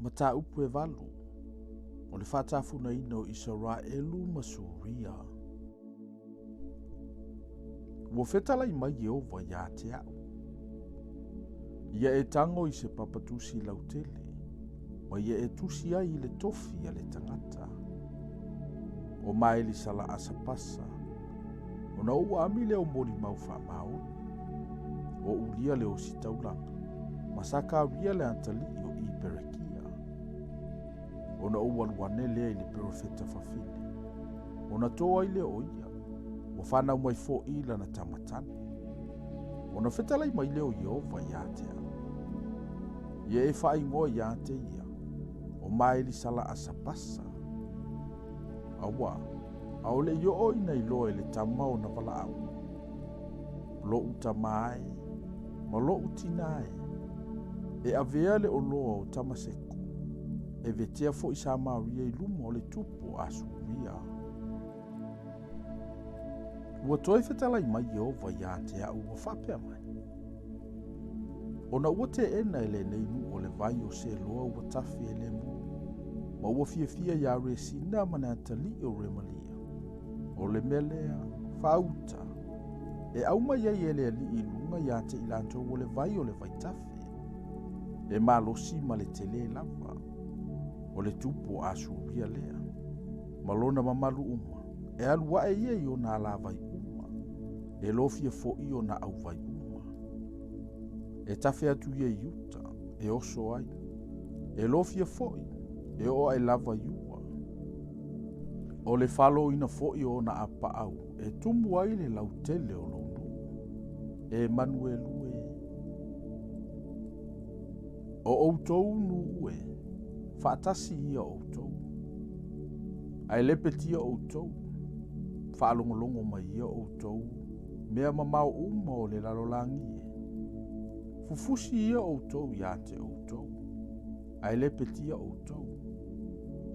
Mata upu e valu, o le whatafuna ino Israelu ma Suria. Ua whetalai mai Yehova ia te au. Ia e tango i se papatusi lautele, ma ia e tusi ai i le tofi a le tangata. O mai li sala asa pasa, o na ua ami leo mori mau wha maoni. O uria leo si taulanga, masaka uria le antali o i perekia. O na ua luane lea i le profeta fafine. O na toa i le oia, o whana mai fo ila na tamatani. O na whetalai mai leo Yehova ia te au. Ia e whai ngoa ia te ia, o mai li sala asa pasa. Awa, au le yo o ina i loa le tamau na wala au. Lo uta mai, ma lo utinae. E avea le o loa o tamaseko. E vetea fo isa maria i lumo o le tupo a suria. Ua toi whetalai mai Yehova ia te au o whapea mai. Ona ua te ena ele nei nu o le vai o se loa ua tafi ele mu. Ma ua fia ia resina mana tali o remalia. O le melea, fauta. E au mai ai ele ali i lunga ia te ilanto o le vai vai tafi. E malosi ma le tele lava. O le tupo a suria lea. Malona mamalu uma. E alua e ia i o na la vai uma. E lofia fo i o na au vai uma. E tafe atu ia iuta, e oso ai. E lofia foi, e o ai lava iua. O le falo ina foi o na apa au, e tumu ai le lautele o lonu. E manuelu e. O outou nu ue, whaatasi ia outou. Ai lepetia outou, whaalongolongo mai ia outou, mea mamau uma o le lalolangi e. Fufusi ia outou ia te outou. Ai lepetia outou.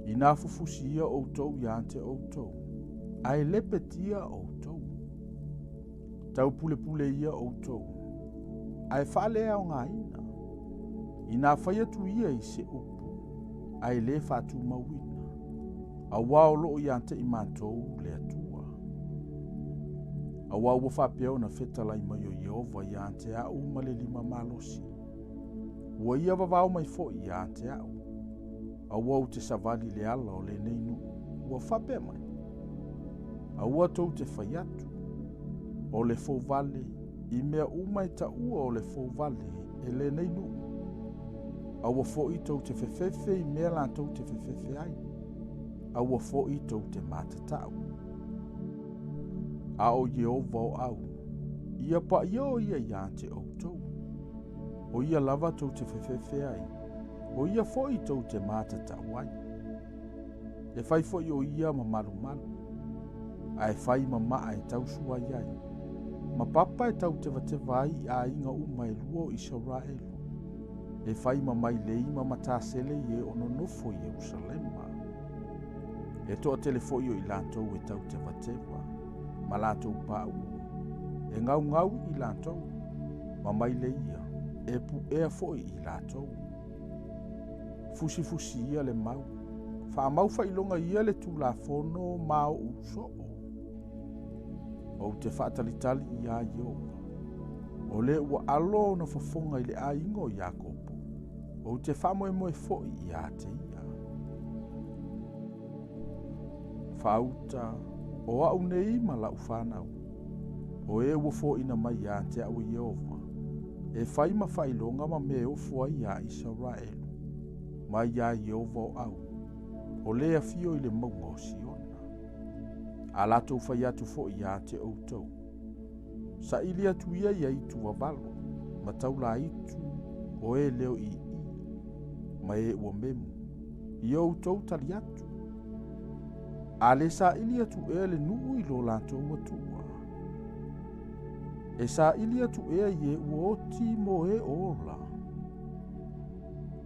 Ina fufusi ia outou ia te outou. Ai lepetia outou. Tau pule pule ia outou. Ai whaalea o ngā ina. Ina whaia tu ia i se upu. Ai le whatu mawina. A wao loo ia te imantou le atua. A wau wa whapeo na whetalai mai o Yehova ia te au ma le 5 malosi. Ua ia wawao mai fo ia te au. A wau te savali le ala o le neinu. Ua whapea mai. A ua tou te whaiatu. O le fo vale. I mea umai ta ua o le fo vale. E le neinu. A ua fo i tou te whewhewhe i mea lan tou te whewhewhe ai. A ua fo i tou te matatau. A o Yehova o au, ia pa ia o ia te outou. O ia lava tou te whewhewhe ai, o ia foi tou te matata wai. E whai foi o ia ma malu malu, a e whai ma maa e tau sua iai. Ma papa e tau te vai a inga uma e lua o Israelu. E whai ma mai leima matasele i e ono nofo i Jerusalema. E toa telefoi o ilantou e tau te vateva. Ma lātou pāu, e ngau i lātou, ma mai le ia, e pu ea foi i lātou. Fusi ia le mau, wha mau whailonga ia le tū la fono mao uso o. O te whaatalitali i a Yehova, o le ua alo na whafonga i le a ingo Iakopo, o te whamoe foi i a te ia. Whauta, o au nei ma lau whanau. O e wafo ina mai a te au Yehova. E whai ma whailonga ma me ofua i a Israelu. Mai a Yehova o au. O lea fio i le maunga o Siona. A latou whai atu fo i a te outou. Sa ili atu ia i a itu wavalo. Ma taula itu o e leo i. Ma e ua memu. I outou tali atu. A le sa ili atu ea le nuu i lo lātou atua. E sa ili atu ea i e uoti mo e ola.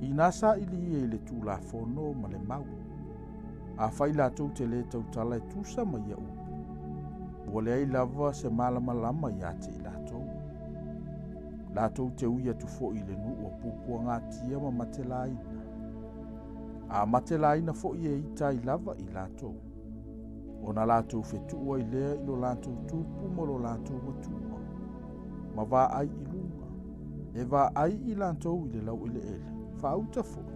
I nā sa ili e le tū la fono ma le mau. A whai lātou te le tautala e tūsa ma ia upu. Ua le ai lava se malama lama ia te i lātou. Lātou te uia tu fo i le nuu o pupua ngā tia ma matelaina. A mate laina fo'i e ita I lava I lātou. O na lātou whetua I lea I lo lātou tūpu mo lo lātou watua. Ma wā ai I lunga. E wā ai I lātou I le lau I le ele. Whauta fo'i.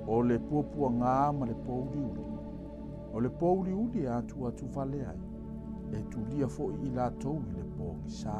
O le puapua ngā ma le pōuri uli. O le pōuri uli atu vale ai. E tu lia fo'i I lātou I le pōngi sā.